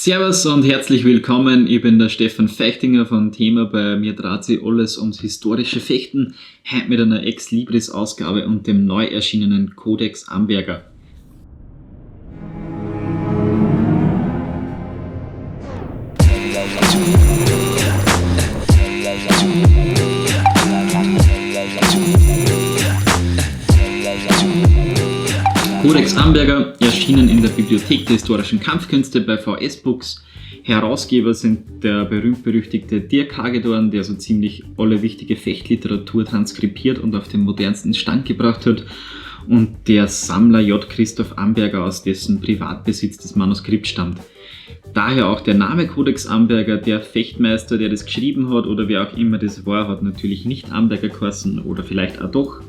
Servus und herzlich willkommen, ich bin der Stefan Fechtinger von Thema. Bei mir dreht sich alles ums historische Fechten, heute mit einer Ex-Libris-Ausgabe und dem neu erschienenen Codex Amberger. Codex Amberger, erschienen in der Bibliothek der historischen Kampfkünste bei VS Books. Herausgeber sind der berühmt-berüchtigte Dirk Hagedorn, der so ziemlich alle wichtige Fechtliteratur transkribiert und auf den modernsten Stand gebracht hat, und der Sammler J. Christoph Amberger, aus dessen Privatbesitz das Manuskript stammt. Daher auch der Name Codex Amberger. Der Fechtmeister, der das geschrieben hat oder wer auch immer das war, hat natürlich nicht Amberger geheißen, oder vielleicht auch doch.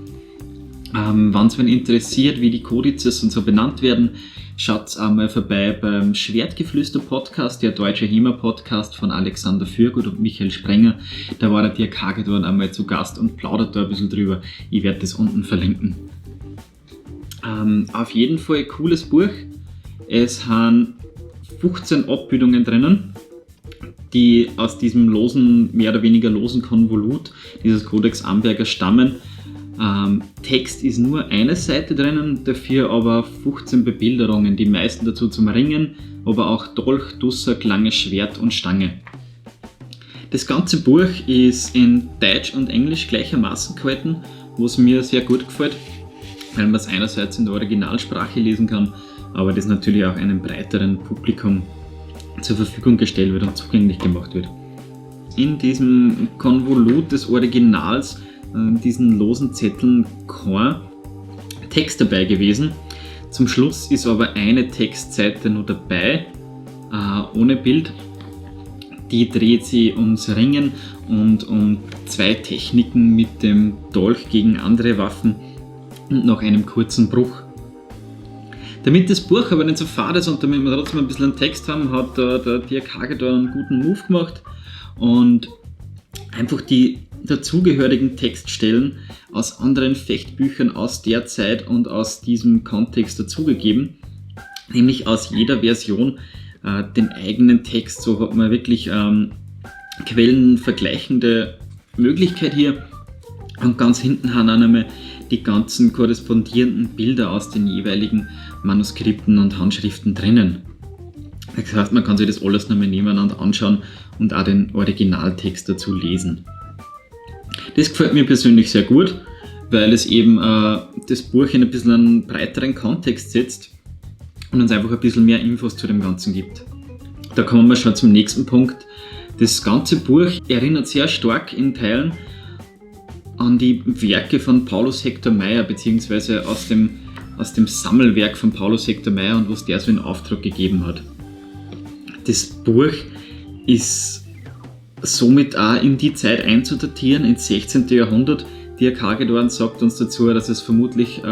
Wenn es wen interessiert, wie die Kodizes und so benannt werden, schaut einmal vorbei beim Schwertgeflüster-Podcast, der deutsche HEMA-Podcast von Alexander Fürgut und Michael Sprenger. Da war der Dirk Hagedorn einmal zu Gast und plaudert da ein bisschen drüber. Ich werde das unten verlinken. Auf jeden Fall ein cooles Buch. Es haben 15 Abbildungen drinnen, die aus diesem mehr oder weniger losen Konvolut dieses Codex Amberger stammen. Text ist nur eine Seite drinnen, dafür aber 15 Bebilderungen, die meisten dazu zum Ringen, aber auch Dolch, Dussack, langes Schwert und Stange. Das ganze Buch ist in Deutsch und Englisch gleichermaßen gehalten, was mir sehr gut gefällt, weil man es einerseits in der Originalsprache lesen kann, aber das natürlich auch einem breiteren Publikum zur Verfügung gestellt wird und zugänglich gemacht wird. In diesem Konvolut des Originals, diesen losen Zetteln, kein Text dabei gewesen. Zum Schluss ist aber eine Textseite noch dabei, ohne Bild. Die dreht sich ums Ringen und um 2 Techniken mit dem Dolch gegen andere Waffen und noch einem kurzen Bruch. Damit das Buch aber nicht so fad ist und damit wir trotzdem ein bisschen einen Text haben, hat der Dirk Hagedorn einen guten Move gemacht und einfach die dazugehörigen Textstellen aus anderen Fechtbüchern aus der Zeit und aus diesem Kontext dazugegeben, nämlich aus jeder Version den eigenen Text. So hat man wirklich quellenvergleichende Möglichkeit hier, und ganz hinten haben auch einmal die ganzen korrespondierenden Bilder aus den jeweiligen Manuskripten und Handschriften drinnen. Das heißt, man kann sich das alles nochmal nebeneinander anschauen und auch den Originaltext dazu lesen. Das gefällt mir persönlich sehr gut, weil es eben das Buch in ein bisschen einen breiteren Kontext setzt und uns einfach ein bisschen mehr Infos zu dem Ganzen gibt. Da kommen wir schon zum nächsten Punkt. Das ganze Buch erinnert sehr stark in Teilen an die Werke von Paulus Hector Meyer, beziehungsweise aus dem Sammelwerk von Paulus Hector Meyer und was der so in Auftrag gegeben hat. Das Buch ist somit auch in die Zeit einzudatieren, ins 16. Jahrhundert. Dirk Hagedorn sagt uns dazu, dass es vermutlich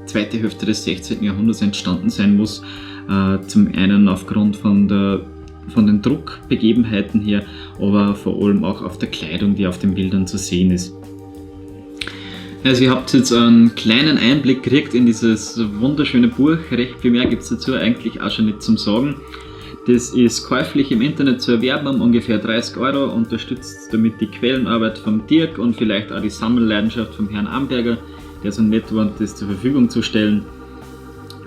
zweite Hälfte des 16. Jahrhunderts entstanden sein muss. Zum einen aufgrund von den Druckbegebenheiten her, aber vor allem auch auf der Kleidung, die auf den Bildern zu sehen ist. Also ihr habt jetzt einen kleinen Einblick gekriegt in dieses wunderschöne Buch. Recht viel mehr gibt es dazu eigentlich auch schon nicht zum Sagen. Das ist käuflich im Internet zu erwerben um ungefähr 30 €, unterstützt damit die Quellenarbeit vom Dirk und vielleicht auch die Sammelleidenschaft vom Herrn Amberger, der so nett war, das zur Verfügung zu stellen.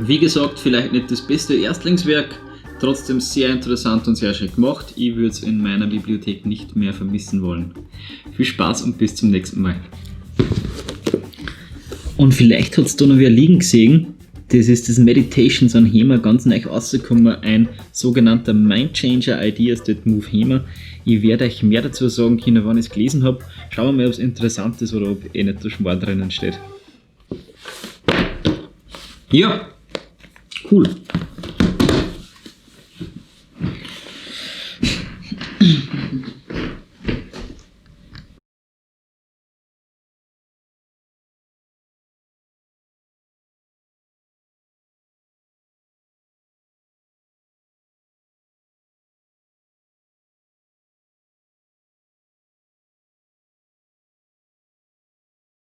Wie gesagt, vielleicht nicht das beste Erstlingswerk, trotzdem sehr interessant und sehr schön gemacht. Ich würde es in meiner Bibliothek nicht mehr vermissen wollen. Viel Spaß und bis zum nächsten Mal. Und vielleicht hat es da noch wer liegen gesehen. Das ist das Meditations on HEMA, ganz neu rausgekommen, ein sogenannter Mindchanger Ideas that Move HEMA. Ich werde euch mehr dazu sagen können, wann ich es gelesen habe. Schauen wir mal, ob es interessant ist oder ob nicht der Schmarrn drinnen steht. Ja, cool.